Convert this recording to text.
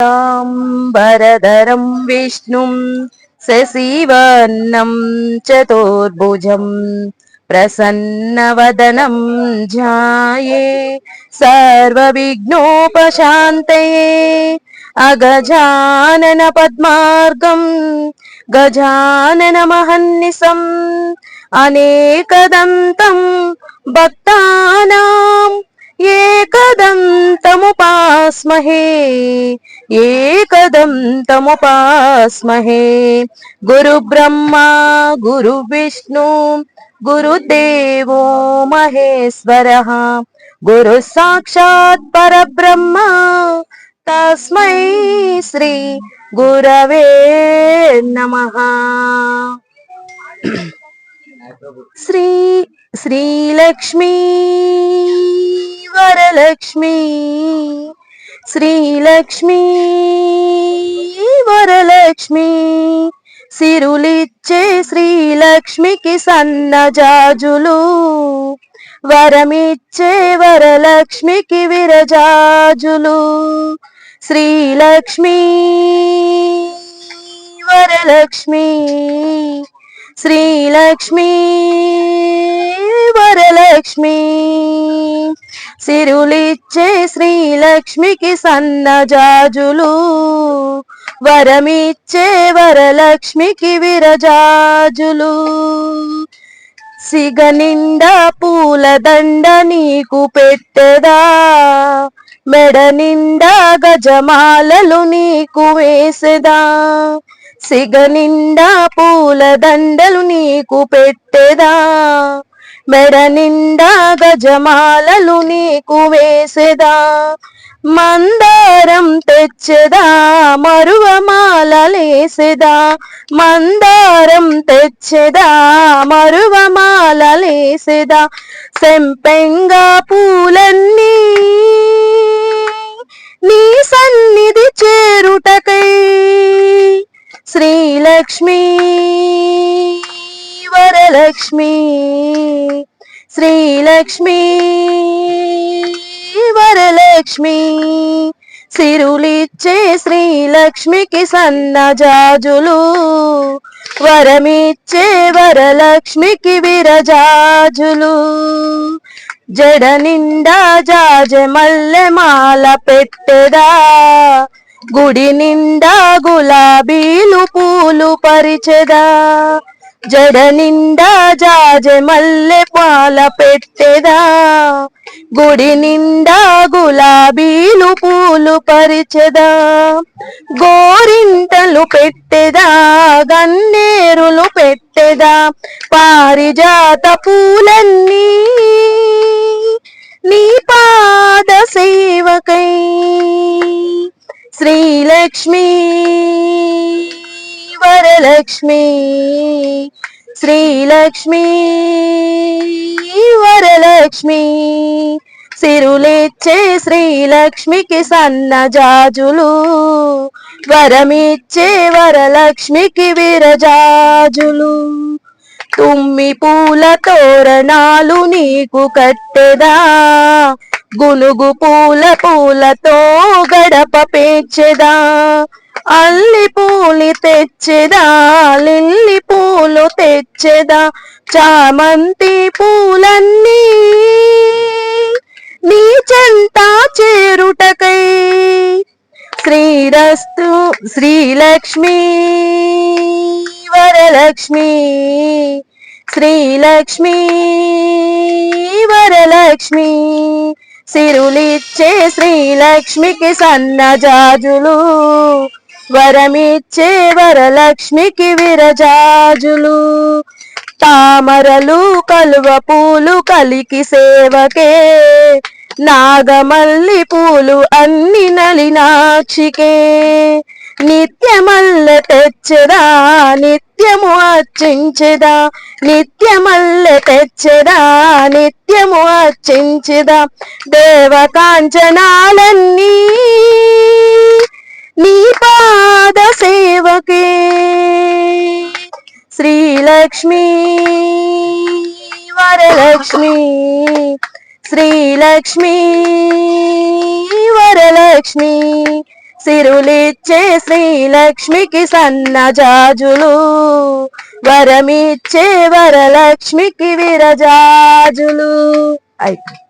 वरदरं विष्णुं शशिवर्णं चतुर्भुजं प्रसन्नवदनं ध्याये सर्वविघ्नोपशान्तये अगजानन पद्मार्गं गजाननमहर्निशम् अनेकदन्तं भक्तानां एकदन्तमुपास्महे एकदन्तमुपास्महे गुरुब्रह्मा गुरुविष्णु गुरुदेवो महेश्वरः गुरुः साक्षात् परब्रह्म तस्मै श्री गुरवे नमः। श्री श्रीलक्ष्मी वरलक्ष्मी श्रीलक्ष्मी वरलक्ष्मी సిరులిచ్చే శ్రీలక్ష్మికి సన్నజాజులు వరమిచ్చే వరలక్ష్మికి విరజాజులు శ్రీలక్ష్మి వరలక్ష్మి శ్రీలక్ష్మి వరలక్ష్మి సిరులిచ్చే శ్రీలక్ష్మికి సన్నజాజులు వరమిచ్చే వరలక్ష్మికి విరజాజులు సిగనిండా పూలదండ నీకు పెట్టెదా మెడ నిండా గజమాలలు నీకు వేసెదా సిగనిండా పూలదండలు నీకు పెట్టెదా మెడ నిండా గజమాలలు నీకు వేసెదా మందారం తెచ్చెదా మరువమాలలేసెదా మందారం తెచ్చెదా మరువమాలలేసెదా సెంపెంగా పూలన్నీ నీ సన్నిధి చేరుటకై శ్రీలక్ష్మి వరలక్ష్మి శ్రీలక్ష్మి వరలక్ష్మి సిరులిచ్చే శ్రీలక్ష్మికి సన్నజాజులు వరమిచ్చే వరలక్ష్మికి విరజాజులు జడ నిండా జాజెమల్లె మాల పెట్టెదా గుడి నిండా గులాబీలు పూలు పరిచెదా జడ నిండా జాజెమల్లె మాల పెట్టెదా గుడి నిండా గులాబీలు పూలు పరిచెదా గోరింటలు పెట్టెదా గన్నేరులు పెట్టెదా పారిజాత పూలన్నీ నీ పాద సేవకై శ్రీలక్ష్మి వరలక్ష్మి శ్రీలక్ష్మి వరలక్ష్మి సిరులిచ్చే శ్రీలక్ష్మికి సన్నజాజులు వరమిచ్చే వరలక్ష్మికి విరజాజులు తుమ్మి పూల తోరణాలు నీకు కట్టెదా గునుగు పూలతో గడప పేర్చెదా అల్లి పూలి తెచ్చెదా లిల్లి పూలు తెచ్చెదా చామంతి పూలన్నీ నీ చెంత చేరుటకై శ్రీరస్తు శ్రీలక్ష్మి వరలక్ష్మి శ్రీలక్ష్మి వరలక్ష్మి సిరులిచ్చే శ్రీలక్ష్మికి సన్నజాజులు వరమిచ్చే వరలక్ష్మికి విరజాజులు తామరలు కలువ పూలు కలికి సేవకే నాగమల్లి పూలు అన్ని నలినాక్షికే నిత్యమల్ల తెచ్చెదా నిత్యము అర్చించెదా నిత్యమల్ల తెచ్చెదా నిత్యము అర్చించెదా దేవకాంచనాలన్నీ నీ పాద సేవకే శ్రీలక్ష్మి వరలక్ష్మి శ్రీలక్ష్మి వరలక్ష్మి సిరులిచ్చే శ్రీలక్ష్మికి సన్నజాజులు, వరమిచ్చే వరలక్ష్మికి విరజాజులు. అయిపోయింది.